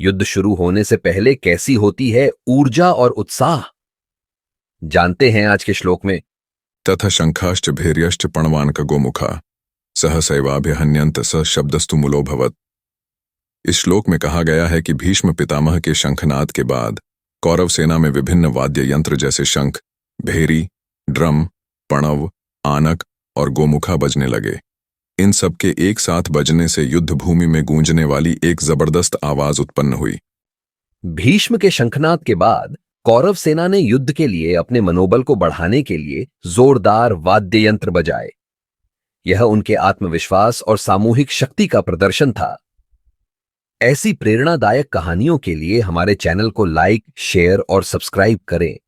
युद्ध शुरू होने से पहले कैसी होती है ऊर्जा और उत्साह, जानते हैं आज के श्लोक में। तथा शंखाश्च भैर्यश्च पणवानक गोमुखा सहसैवाभ्यहन्यंत स शब्दस्तु मूलो भवत्। इस श्लोक में कहा गया है कि भीष्म पितामह के शंखनाद के बाद कौरव सेना में विभिन्न वाद्य यंत्र जैसे शंख, भेरी, ड्रम, पणव, आनक और गोमुखा बजने लगे। इन सब के एक साथ बजने से युद्ध भूमि में गूंजने वाली एक जबरदस्त आवाज उत्पन्न हुई। भीष्म के शंखनाद के बाद कौरव सेना ने युद्ध के लिए अपने मनोबल को बढ़ाने के लिए जोरदार वाद्य यंत्र बजाए। यह उनके आत्मविश्वास और सामूहिक शक्ति का प्रदर्शन था। ऐसी प्रेरणादायक कहानियों के लिए हमारे चैनल को लाइक, शेयर और सब्सक्राइब करें।